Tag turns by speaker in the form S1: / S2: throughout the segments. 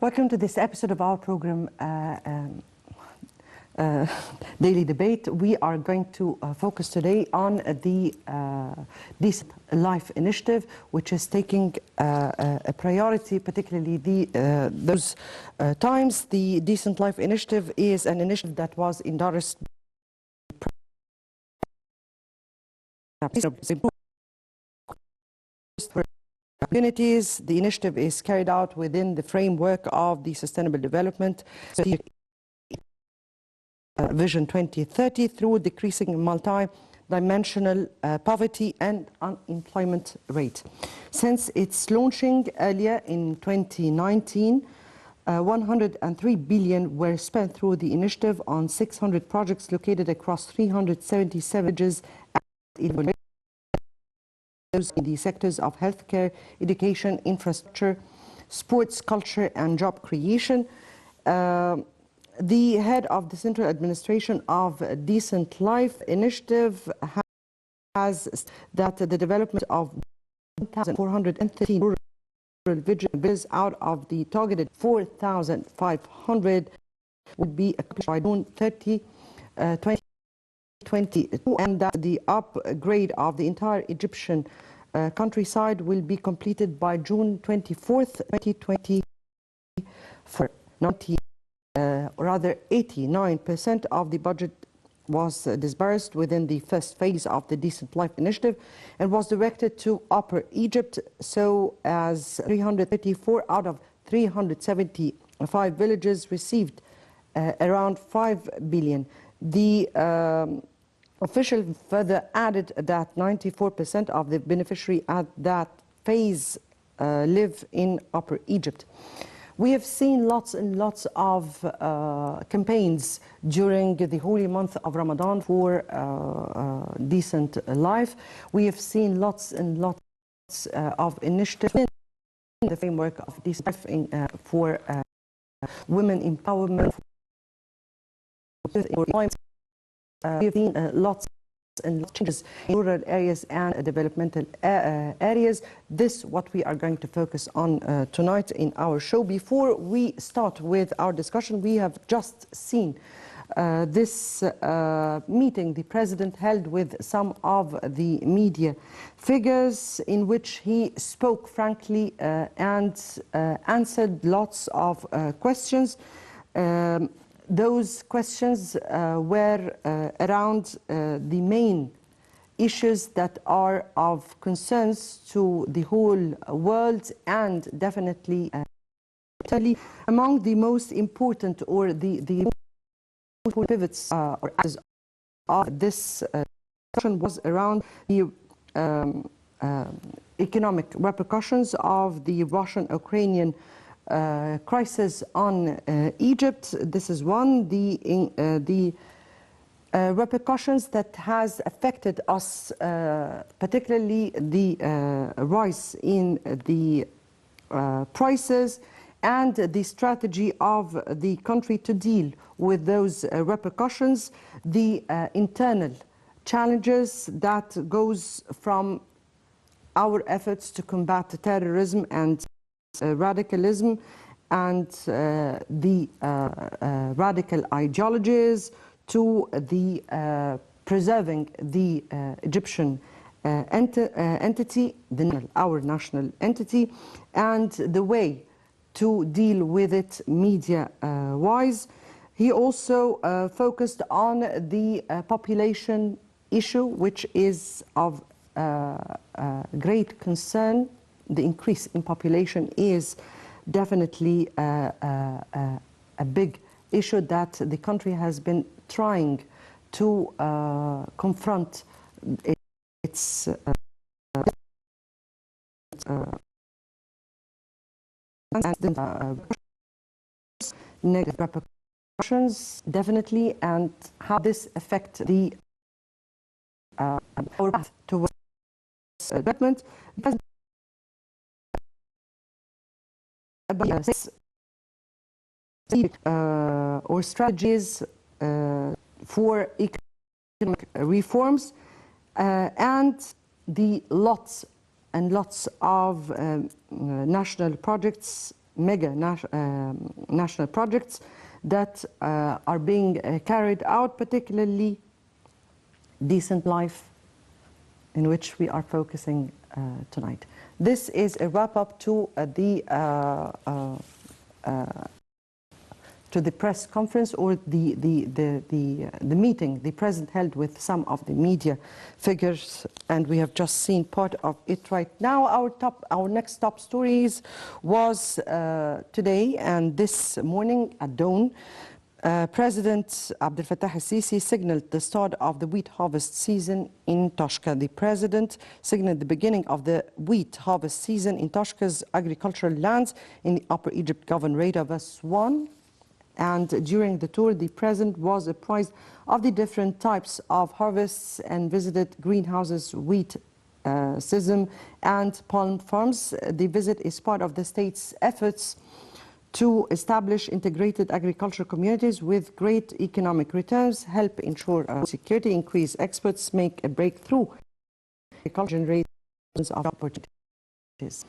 S1: Welcome to this episode of our program, Daily Debate. We are going to focus today on the Decent Life Initiative, which is taking a priority, particularly those times. The Decent Life Initiative is an initiative that was endorsed communities. The initiative is carried out within the framework of the Sustainable Development Vision 2030 through decreasing multi-dimensional poverty and unemployment rate. Since its launching earlier in 2019, 103 billion were spent through the initiative on 600 projects located across 377 villages in the sectors of healthcare, education, infrastructure, sports, culture, and job creation. The head of the Central Administration of Decent Life Initiative has that the development of 1,413 rural villages out of the targeted 4,500 would be accomplished by June 30, 2022, and that the upgrade of the entire Egyptian countryside will be completed by June 24th, 2024. 89% of the budget was disbursed within the first phase of the Decent Life Initiative and was directed to Upper Egypt, so as 334 out of 375 villages received around 5 billion. The official further added that 94% of the beneficiaries at that phase live in Upper Egypt. We have seen lots and lots of campaigns during the holy month of Ramadan for decent life. We have seen lots and lots of initiatives in the framework of decent life for women empowerment. We have seen lots and lots of changes in rural areas and developmental areas. This is what we are going to focus on tonight in our show. Before we start with our discussion, we have just seen this meeting the President held with some of the media figures, in which he spoke frankly and answered lots of questions. Those questions were around the main issues that are of concerns to the whole world, and definitely among the most important or the pivots or axes of this discussion was around the economic repercussions of the Russian-Ukrainian crisis on Egypt. This is one. The repercussions that has affected us, particularly the rise in the prices and the strategy of the country to deal with those repercussions, the internal challenges that goes from our efforts to combat terrorism and radicalism and the radical ideologies, to the preserving the Egyptian entity, our national entity, and the way to deal with it media-wise. He also focused on the population issue, which is of great concern. The increase in population is definitely a big issue that the country has been trying to confront its negative repercussions, definitely, and how this affects the our path towards development. Or strategies for economic reforms, and the lots and lots of national projects mega national projects that are being carried out, particularly decent life, in which we are focusing tonight. This is a wrap-up to the press conference, or the meeting the president held with some of the media figures, and we have just seen part of it right now. Our next top stories was today and this morning at dawn. President Abdel Fattah al-Sisi signaled the start of the wheat harvest season in Toshka. The president signaled the beginning of the wheat harvest season in Toshka's agricultural lands in the Upper Egypt Governorate of Aswan. And during the tour, the president was apprised of the different types of harvests and visited greenhouses, wheat sesame and palm farms. The visit is part of the state's efforts to establish integrated agricultural communities with great economic returns, help ensure security, increase exports, make a breakthrough, generate of opportunities.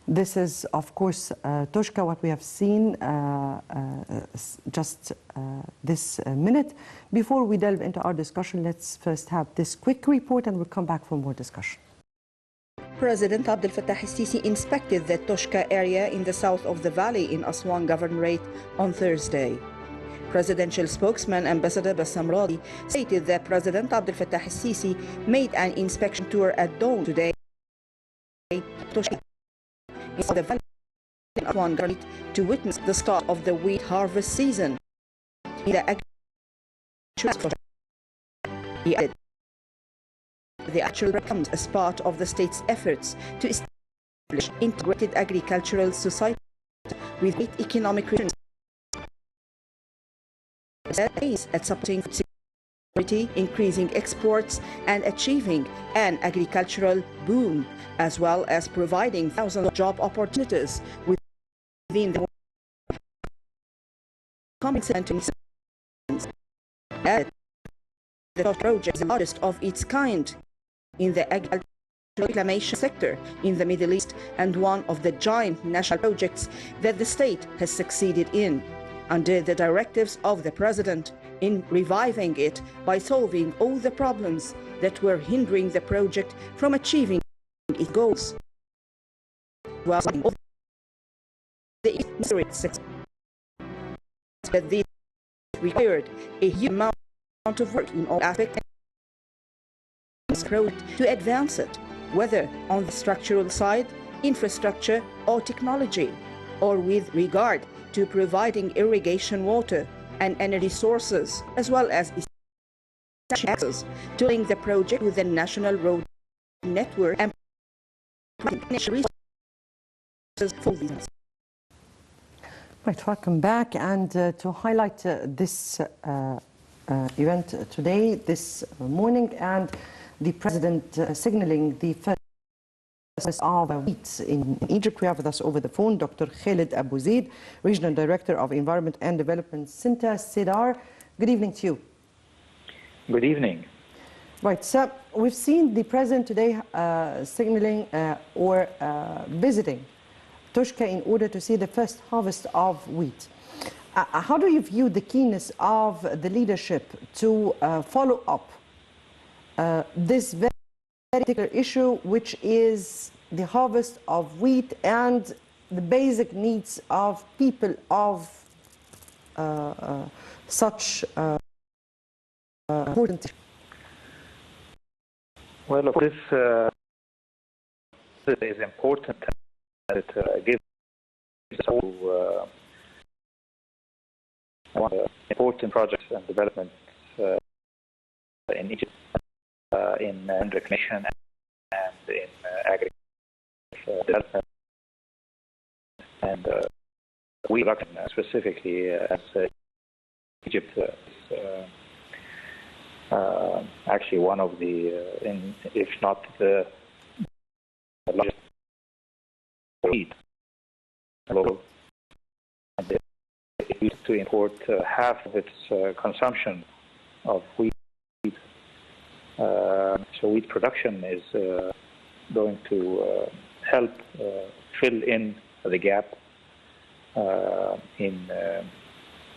S1: This is, of course, Toshka, what we have seen just this minute. Before we delve into our discussion, let's first have this quick report and we'll come back for more discussion.
S2: President Abdel Fattah al-Sisi inspected the Toshka area in the south of the valley in Aswan Governorate on Thursday. Presidential spokesman Ambassador Bassam Radi stated that President Abdel Fattah al-Sisi made an inspection tour at dawn today Toshka in the valley in Aswan Governorate to witness the start of the wheat harvest season. In the agricultural he added the actual comes as part of the state's efforts to establish integrated agricultural society with great economic returns at supporting food security, increasing exports and achieving an agricultural boom, as well as providing thousands of job opportunities within the common sentence. The project is the largest of its kind in the agricultural reclamation sector in the Middle East and one of the giant national projects that the state has succeeded in, under the directives of the president, in reviving it by solving all the problems that were hindering the project from achieving its goals. While the success, but this required a huge amount of work in all aspects to advance it, whether on the structural side, infrastructure or technology, or with regard to providing irrigation water and energy sources, as well as access to link the project with the national road network and resources for these.
S1: Right, welcome back. And to highlight this event today, this morning, and the president signaling the first of wheat in Egypt. We have with us over the phone Dr. Khalid Abu Zaid, Regional Director of Environment and Development Center, CEDAR. Good evening to you.
S3: Good evening.
S1: Right, so we've seen the president today signaling or visiting Toshka in order to see the first harvest of wheat. How do you view the keenness of the leadership to follow up this very particular issue, which is the harvest of wheat and the basic needs of people of such important?
S3: Well, of course, it is important that it gives us one of the important projects and developments in Egypt, in reclamation and in agriculture development, and we recognize specifically as Egypt is actually one of the, if not the largest wheat, and to import half of its consumption of wheat. So wheat production is going to help fill in the gap in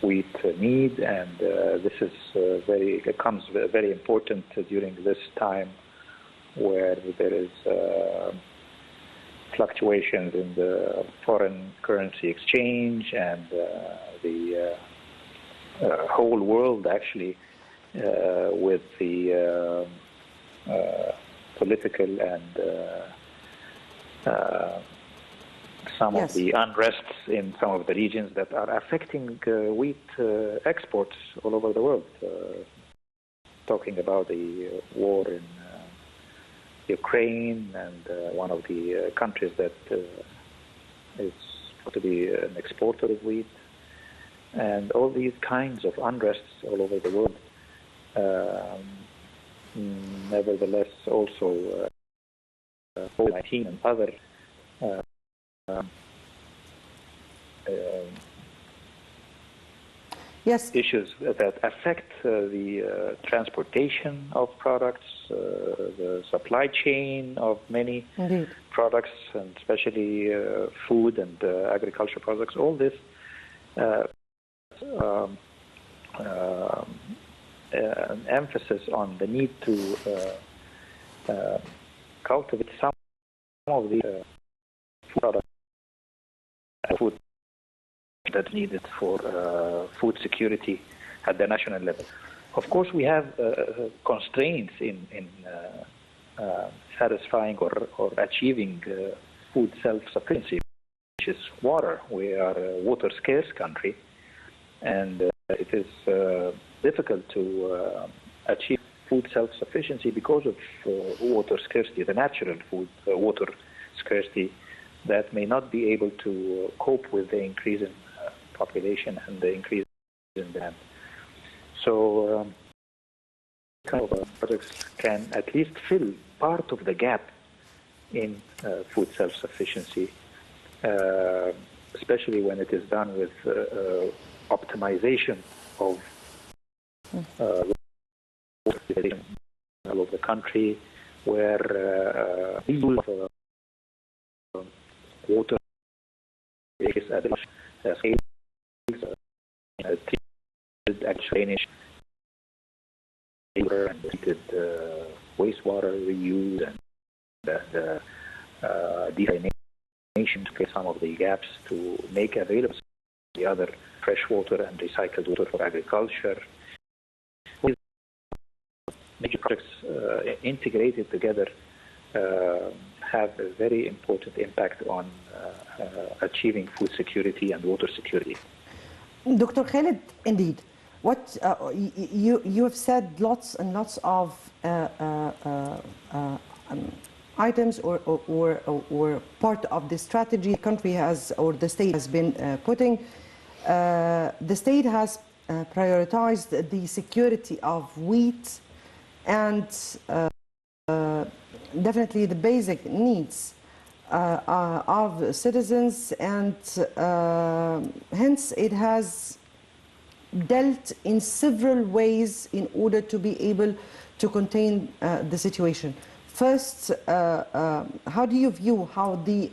S3: wheat need, and this is it comes very important during this time where there is fluctuations in the foreign currency exchange, and the whole world actually with the political and some of the unrests in some of the regions that are affecting wheat exports all over the world. Talking about the war in Ukraine, and one of the countries that is to be an exporter of wheat, and all these kinds of unrests all over the world. Nevertheless, also COVID-19 and other issues that affect the transportation of products, the supply chain of many products, and especially food and agriculture products. All this an emphasis on the need to cultivate some of the food that needed for food security at the national level. Of course, we have constraints in satisfying or achieving food self-sufficiency, which is water. We are a water-scarce country, and it is difficult to achieve food self-sufficiency because of water scarcity, the natural food water scarcity that may not be able to cope with the increase in population and the increase in demand. So kind of projects can at least fill part of the gap in food self-sufficiency, especially when it is done with optimization of all over the country, where the use of water is at a scale, drainage, and treated wastewater reuse, and desalination to fill some of the gaps to make available the other fresh water and recycled water for agriculture. Major projects integrated together have a very important impact on achieving food security and water security.
S1: Dr. Khalid, indeed, what you have said lots and lots of items or part of the strategy the country has or the state has been putting. The state has prioritized the security of wheat and definitely the basic needs of citizens, and hence it has dealt in several ways in order to be able to contain the situation. First, how do you view how the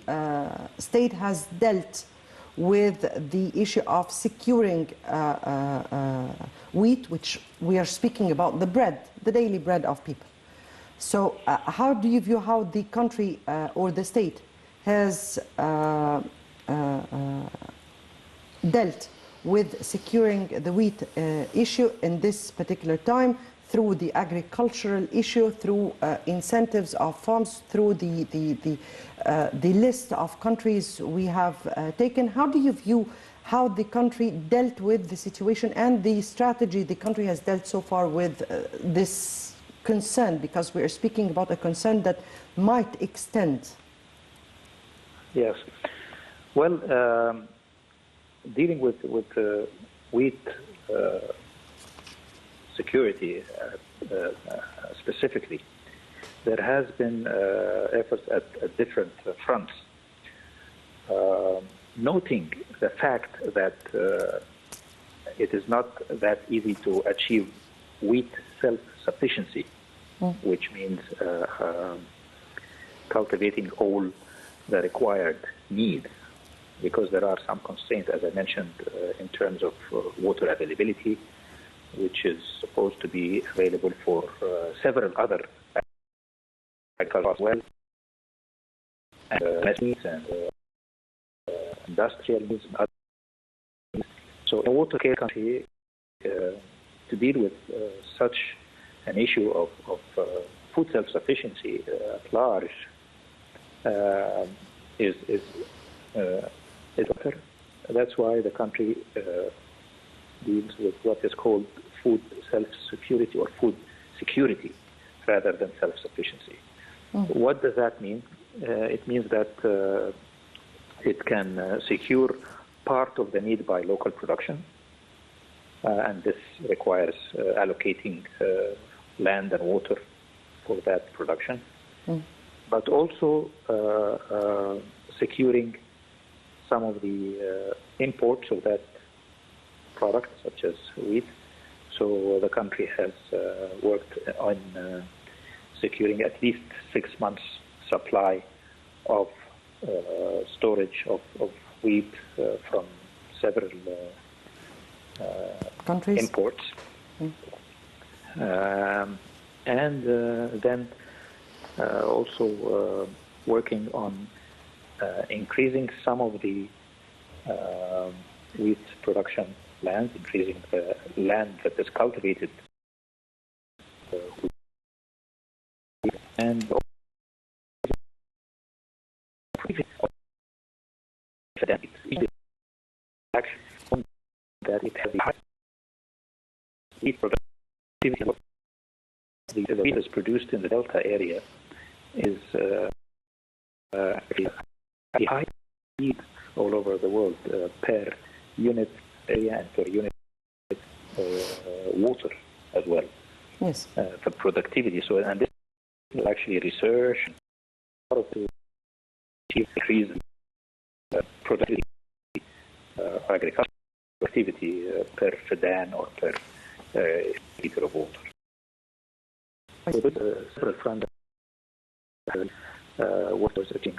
S1: state has dealt with the issue of securing wheat, which we are speaking about the bread, the daily bread of people? So how do you view how the country or the state has dealt with securing the wheat issue in this particular time, through the agricultural issue, through incentives of farms, through the list of countries we have taken? How do you view how the country dealt with the situation and the strategy the country has dealt so far with this concern, because we are speaking about a concern that might extend?
S3: Yes. Well, dealing with wheat security specifically, there has been efforts at different fronts, noting the fact that it is not that easy to achieve wheat self-sufficiency, which means cultivating all the required needs, because there are some constraints, as I mentioned, in terms of water availability, which is supposed to be available for several other agriculture as well, and needs and industrial needs and other needs. So in a water care country, to deal with such an issue of food self-sufficiency at large is better. That's why the country deals with what is called food self-security or food security rather than self-sufficiency. What does that mean? It means that it can secure part of the need by local production, and this requires allocating land and water for that production, but also securing some of the imports of that product, such as wheat. So the country has worked on securing at least 6 months' supply of storage of wheat from several
S1: countries,
S3: imports. And then also working on increasing some of the wheat production lands, increasing the land that is cultivated and actually that it has high wheat productivity. The wheat is produced in the Delta area is high yield all over the world per unit area and per unit water as well.
S1: Yes.
S3: For productivity. So, and this is actually research to increase productivity, agricultural productivity per Fadan or per liter of water. So there's several fronts what was reaching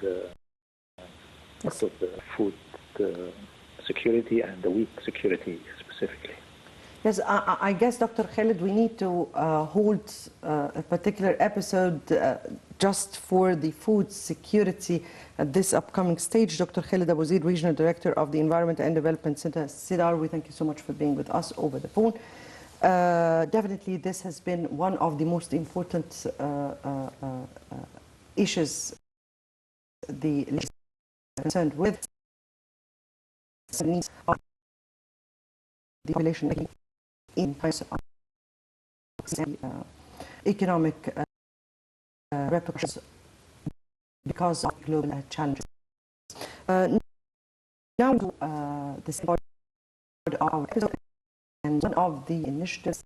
S3: part of the food security and the wheat security specifically.
S1: Yes, I guess, Dr. Khalid, we need to hold a particular episode just for the food security at this upcoming stage. Dr. Khalid Abu Zaid, Regional Director of the Environment and Development Center, SIDAR, we thank you so much for being with us over the phone. Definitely, this has been one of the most important issues the legislature is concerned with. The needs of the population in terms of economic repercussions because of global challenges. Now, this part of our episode and one of the initiatives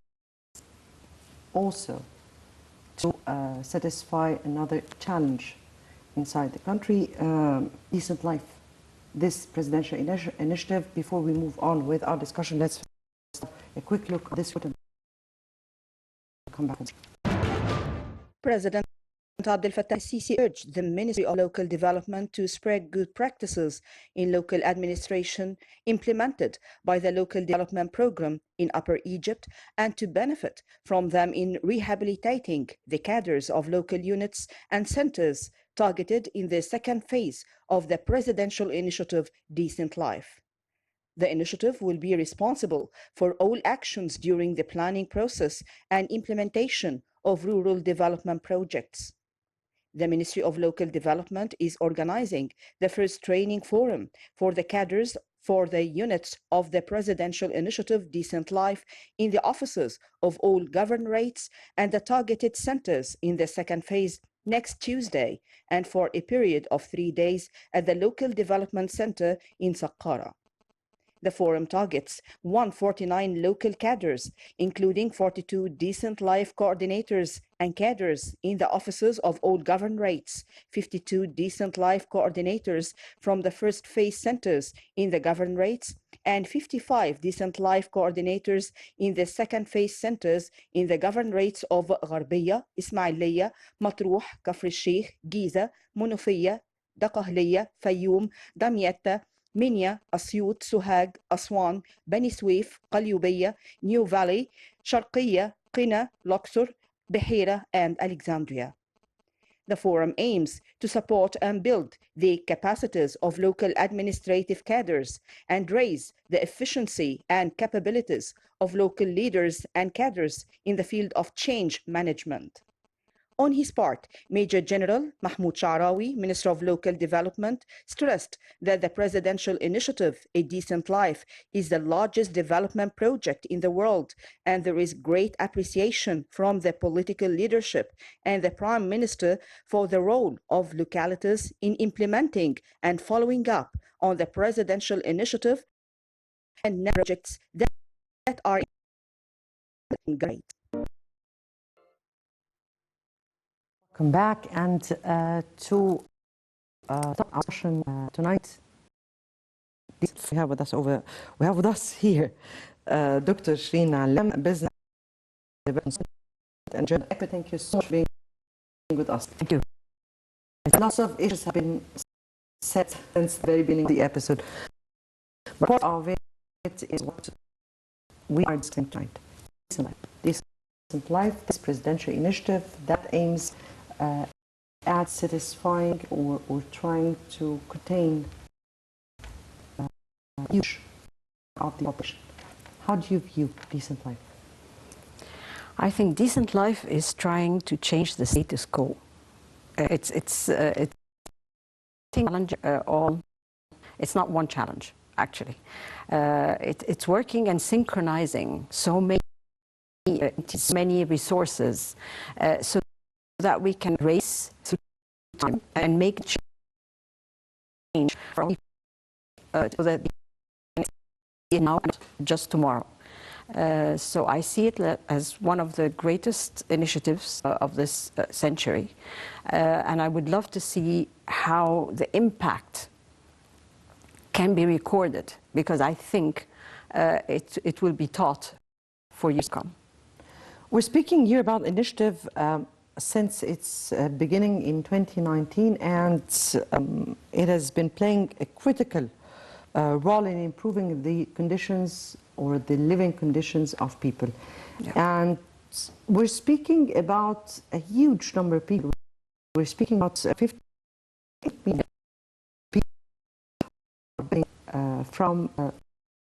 S1: also to satisfy another challenge inside the country, decent life. This presidential initiative, before we move on with our discussion, let's have a quick look at this. Come back.
S2: President Abdel Fattah al-Sisi urged the Ministry of Local Development to spread good practices in local administration implemented by the Local Development Program in Upper Egypt and to benefit from them in rehabilitating the cadres of local units and centers targeted in the second phase of the presidential initiative Decent Life. The initiative will be responsible for all actions during the planning process and implementation of rural development projects. The Ministry of Local Development is organizing the first training forum for the cadres for the units of the Presidential Initiative Decent Life in the offices of all governorates and the targeted centers in the second phase next Tuesday and for a period of 3 days at the Local Development Center in Saqqara. The forum targets 149 local cadres, including 42 Decent Life coordinators and cadres in the offices of all governorates, 52 Decent Life coordinators from the first phase centers in the governorates, and 55 decent life coordinators in the second phase centers in the governorates of غربية, إسماعيلية, مطروح, كفر الشيخ, جيزة, منوفية, دقهلية, فيوم, دمياط, منيا, أسيوط, سوهاج, أسوان, بني سويف, قليوبية, نيو فالي, شرقية, قنا, لوكسور, Beheira, and Alexandria. The forum aims to support and build the capacities of local administrative cadres and raise the efficiency and capabilities of local leaders and cadres in the field of change management. On his part, Major General Mahmoud Sha'rawi, Minister of Local Development, stressed that the presidential initiative, A Decent Life, is the largest development project in the world, and there is great appreciation from the political leadership and the Prime Minister for the role of localities in implementing and following up on the presidential initiative and projects that are great.
S1: Welcome back, and to start our session tonight, we have with us here Dr. Sherine Allam, business development and journalist. Thank you so much for being with us.
S4: Thank you.
S1: Lots of issues have been said since the very beginning of the episode, but part of it is what we are discussing tonight. Decent life, this presidential initiative that aims at satisfying or trying to contain huge of the population. How do you view decent life?
S4: I think decent life is trying to change the status quo. It's challenge all. It's not one challenge actually. It's working and synchronizing so many resources so that we can race through time and make change for so that now and just tomorrow. So I see it as one of the greatest initiatives of this century, and I would love to see how the impact can be recorded, because I think it will be taught for years to come.
S1: We're speaking here about initiative since its beginning in 2019, and it has been playing a critical role in improving the conditions or the living conditions of people. Yeah. And we're speaking about a huge number of people. We're speaking about 50 million people from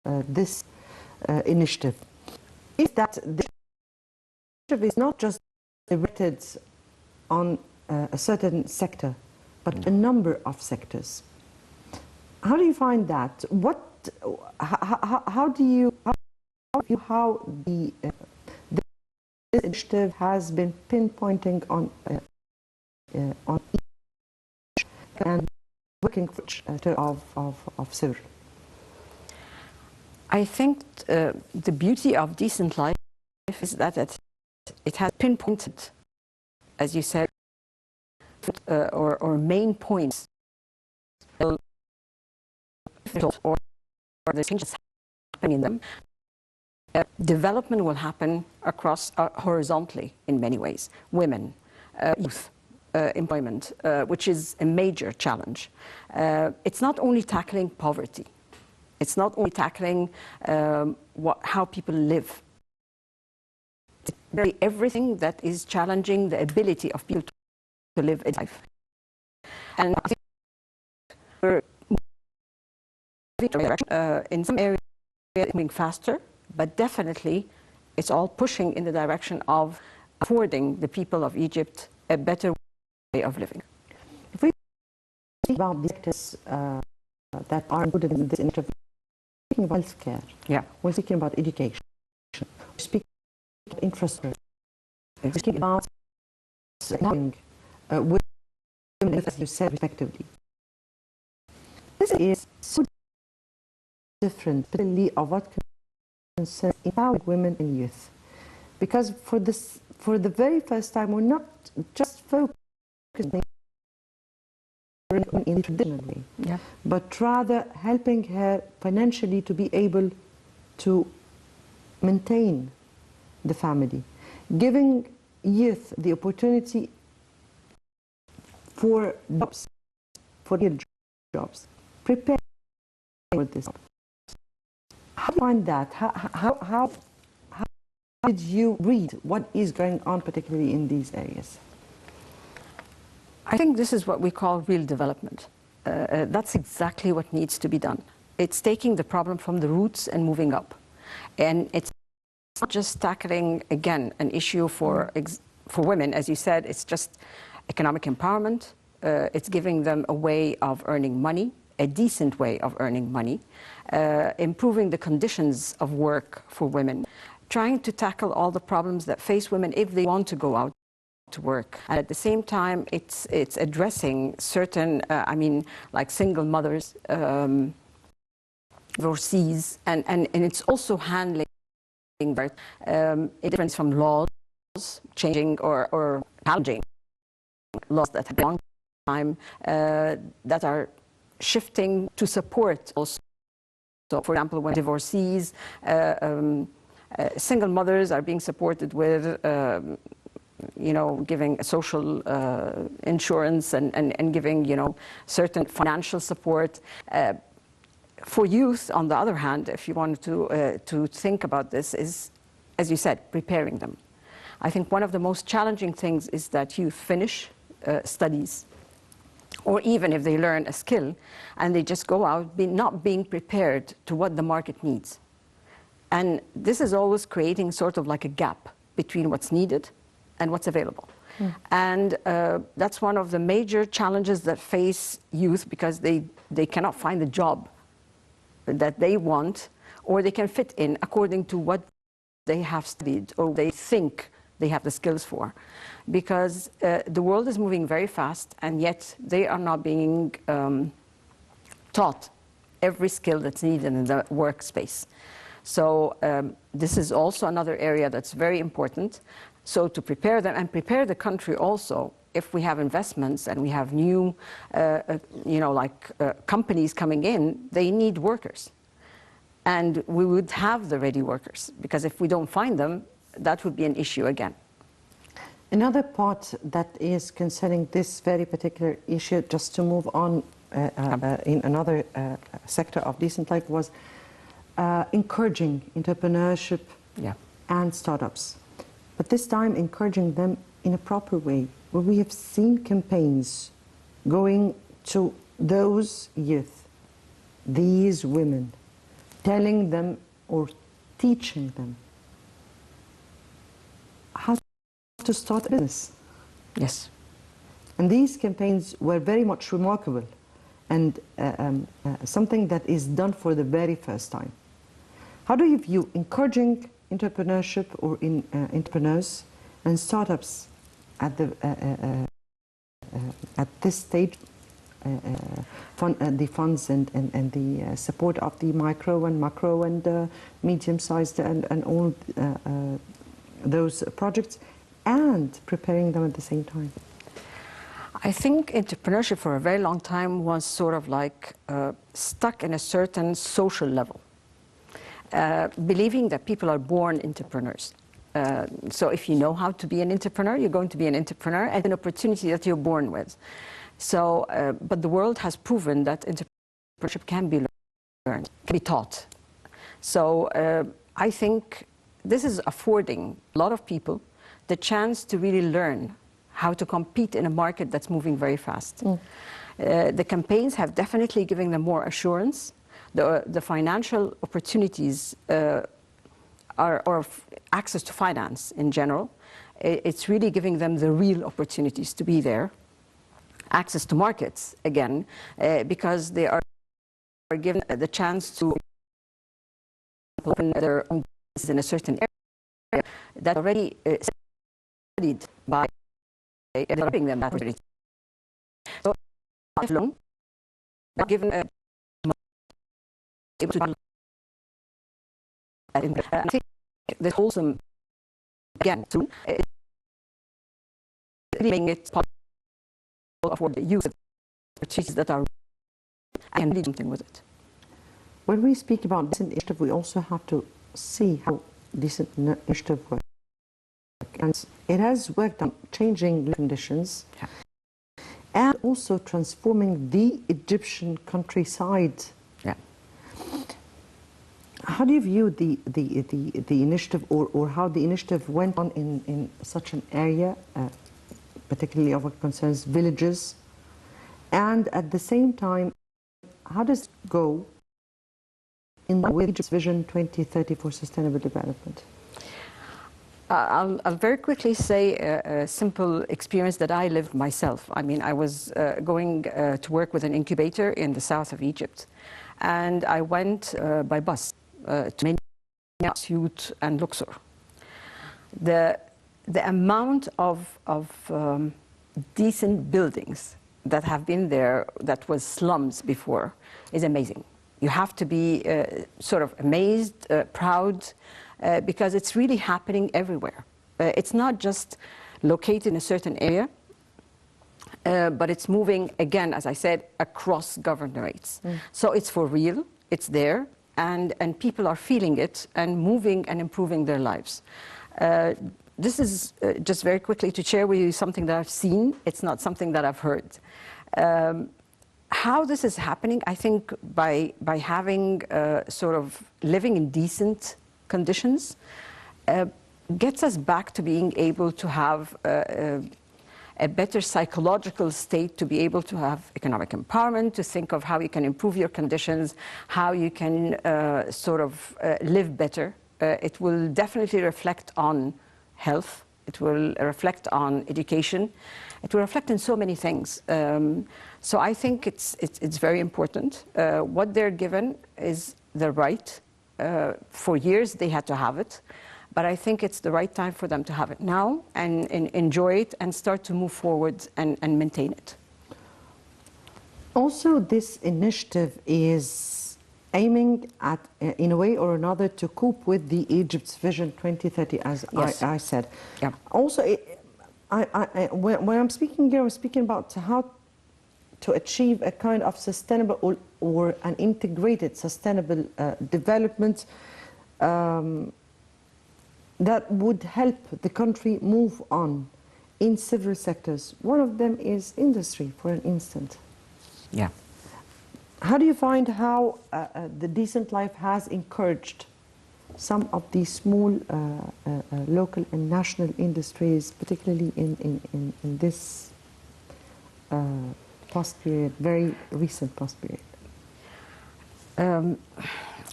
S1: this initiative. Is that the initiative is not just directed on a certain sector, but a number of sectors. How do you find that? How do you how the this initiative has been pinpointing on each and working for each of several?
S4: I think the beauty of decent life is that it has pinpointed, as you said, or main points, or the changes happening in them. Development will happen across horizontally in many ways. Women, youth, employment, which is a major challenge. It's not only tackling poverty. It's not only tackling how people live. It's everything that is challenging the ability of people to live a life. And I think we're in some areas moving faster, but definitely it's all pushing in the direction of affording the people of Egypt a better way of living.
S1: If we speak about the sectors that are included in this initiative, we're speaking about healthcare,
S4: yeah.
S1: We're speaking about education, we're speaking about infrastructure, we're speaking about women, as you said, respectively. This is so different, particularly of what concerns empowering women and youth, because for the very first time, we're not just focusing in the traditional way,
S4: Yeah.
S1: but rather helping her financially to be able to maintain the family, giving youth the opportunity for jobs, for real jobs, preparing for this. How do you find that? How did you read what is going on, particularly in these areas?
S4: I think this is what we call real development. That's exactly what needs to be done. It's taking the problem from the roots and moving up. And it's not just tackling, again, an issue for women. As you said, it's just economic empowerment. It's giving them a way of earning money, a decent way of earning money, improving the conditions of work for women, trying to tackle all the problems that face women if they want to go out to work. And at the same time, it's addressing certain, like single mothers, divorcees, and it's also handling a difference from laws changing or challenging laws that have been a long time that are shifting to support also. So, for example, when divorcees, single mothers are being supported with giving social insurance and giving, certain financial support. For youth, on the other hand, if you wanted to think about this, is, as you said, preparing them. I think one of the most challenging things is that youth finish studies, or even if they learn a skill, and they just go out not being prepared to what the market needs. And this is always creating sort of like a gap between what's needed and what's available. And that's one of the major challenges that face youth, because they cannot find the job that they want, or they can fit in according to what they have studied or they think they have the skills for. Because the world is moving very fast, and yet they are not being taught every skill that's needed in the workspace. So this is also another area that's very important. So to prepare them and prepare the country also, if we have investments and we have new, companies coming in, they need workers. And we would have the ready workers, because if we don't find them, that would be an issue again.
S1: Another part that is concerning this very particular issue, just to move on in another sector of decent life, was encouraging entrepreneurship and startups. But this time encouraging them in a proper way, where we have seen campaigns going to those youth, these women, telling them or teaching them how to start a business.
S4: Yes.
S1: And these campaigns were very much remarkable, and something that is done for the very first time. How do you view encouraging entrepreneurship or entrepreneurs and startups at this stage, the funds and the support of the micro and macro and medium-sized and all those projects, and preparing them at the same time?
S4: I think entrepreneurship for a very long time was sort of like stuck in a certain social level, believing that people are born entrepreneurs. So if you know how to be an entrepreneur, you're going to be an entrepreneur, and an opportunity that you're born with. So, but the world has proven that entrepreneurship can be learned, can be taught. So I think this is affording a lot of people the chance to really learn how to compete in a market that's moving very fast. The campaigns have definitely given them more assurance. The financial opportunities or access to finance in general, it's really giving them the real opportunities to be there. Access to markets, again, because they are given the chance to open their own business in a certain area that already studied by developing them that opportunity. So, alone, given able to I think this wholesome again soon making it possible for the use of opportunities that are and do something with it.
S1: When we speak about decent initiative, we also have to see how decent initiative works. And it has worked on changing conditions and also transforming the Egyptian countryside.
S4: Yeah.
S1: How do you view the initiative, or how the initiative went on in such an area, particularly of what concerns villages? And at the same time, how does it go in line with Egypt's Vision 2030 for sustainable development?
S4: I'll very quickly say a simple experience that I lived myself. I mean, I was going to work with an incubator in the south of Egypt, and I went by bus to Menasut and Luxor. The amount of decent buildings that have been there that was slums before is amazing. You have to be sort of amazed, proud, because it's really happening everywhere. It's not just located in a certain area, but it's moving, again, as I said, across governorates. So it's for real, it's there, and people are feeling it and moving and improving their lives. This is just very quickly to share with you something that I've seen. It's not something that I've heard. How this is happening, I think by having sort of living in decent conditions, gets us back to being able to have a better psychological state, to be able to have economic empowerment, to think of how you can improve your conditions, how you can sort of live better. It will definitely reflect on health. It will reflect on education. It will reflect in so many things. So I think it's very important. What they're given is the right. For years they had to have it, but I think it's the right time for them to have it now and enjoy it and start to move forward and maintain it.
S1: Also, this initiative is aiming at, in a way or another, to cope with the Egypt's Vision 2030, as
S4: yes.
S1: I said.
S4: Yeah.
S1: Also, when I'm speaking here, I'm speaking about how to achieve a kind of sustainable or an integrated sustainable development that would help the country move on in several sectors. One of them is industry, for an instance.
S4: Yeah.
S1: How do you find how the Decent Life has encouraged some of these small local and national industries, particularly in this past period, very recent past period?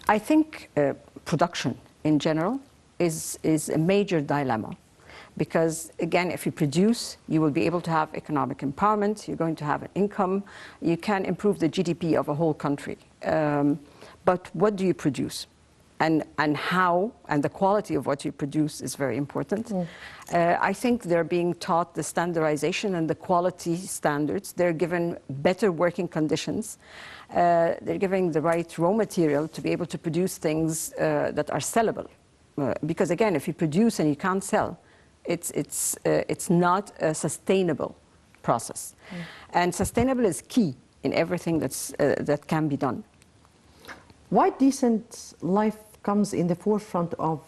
S4: I think production in general is a major dilemma, because again, if you produce, you will be able to have economic empowerment, you're going to have an income, you can improve the GDP of a whole country. But what do you produce? And how, and the quality of what you produce is very important. I think they're being taught the standardization and the quality standards. They're given better working conditions. They're giving the right raw material to be able to produce things that are sellable. Because again, if you produce and you can't sell, it's not a sustainable process. And sustainable is key in everything that can be done.
S1: Why Decent Life comes in the forefront of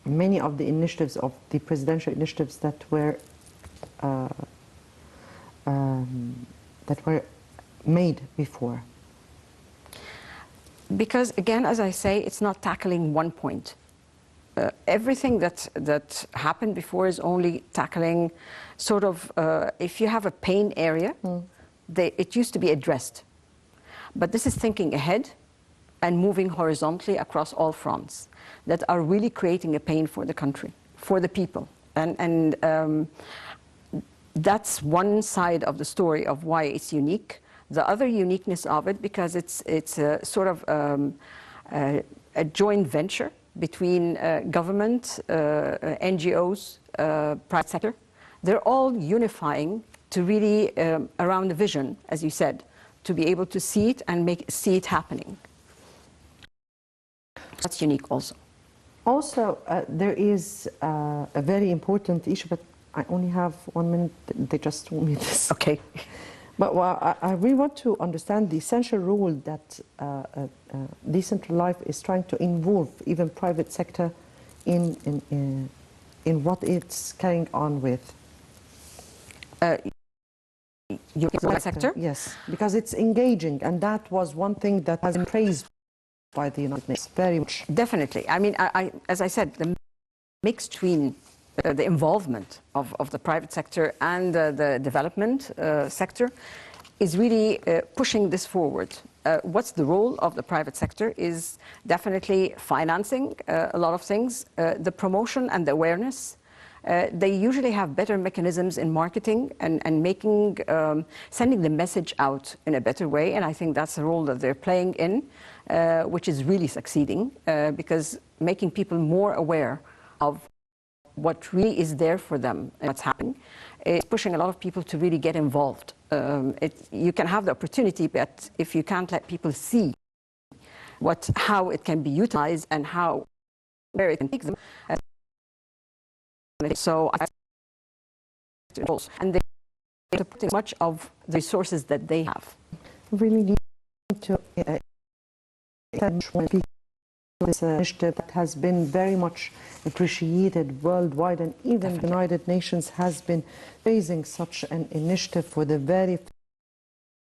S1: many of the initiatives, of the presidential initiatives that were made before?
S4: Because again, as I say, it's not tackling one point. Everything that happened before is only tackling sort of, if you have a pain area, it used to be addressed. But this is thinking ahead and moving horizontally across all fronts that are really creating a pain for the country, for the people. And that's one side of the story of why it's unique. The other uniqueness of it, because it's a sort of a joint venture between government, NGOs, private sector. They're all unifying to really, around the vision, as you said, to be able to see it and see it happening. That's unique also.
S1: Also, there is a very important issue, but I only have 1 minute. They just told me this.
S4: Okay.
S1: But I really want to understand the essential role that Decentral Life is trying to involve even private sector in what it's carrying on with.
S4: Your private sector?
S1: Yes, because it's engaging, and that was one thing that has been praised by the United Nations very much.
S4: Definitely. I mean, as I said, the mix between the involvement of the private sector and the development sector is really pushing this forward. What's the role of the private sector is definitely financing a lot of things, the promotion and the awareness. They usually have better mechanisms in marketing and making, sending the message out in a better way, and I think that's the role that they're playing in, which is really succeeding, because making people more aware of what really is there for them and what's happening is pushing a lot of people to really get involved. You can have the opportunity, but if you can't let people see how it can be utilized and where it can take them, so and they're putting much of the resources that they have.
S1: Really need to this initiative that has been very much appreciated worldwide, and even the United Nations has been raising such an initiative for the very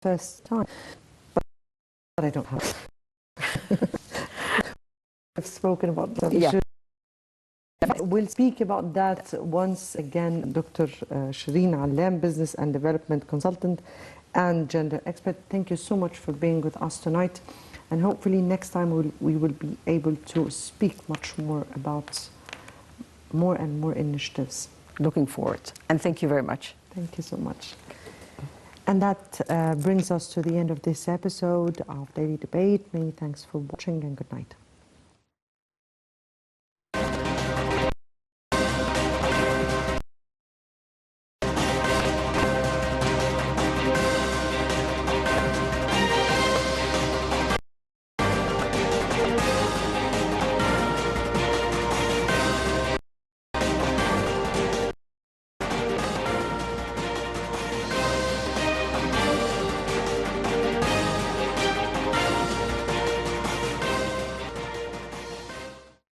S1: first time. But I don't have. I've spoken about that.
S4: Yeah.
S1: We'll speak about that once again. Dr. Sherine Allam, Business and Development Consultant and Gender Expert, thank you so much for being with us tonight. And hopefully next time we will be able to speak much more about more and more initiatives.
S4: Looking forward. And thank you very much.
S1: Thank you so much. And that brings us to the end of this episode of Daily Debate. Many thanks for watching and good night.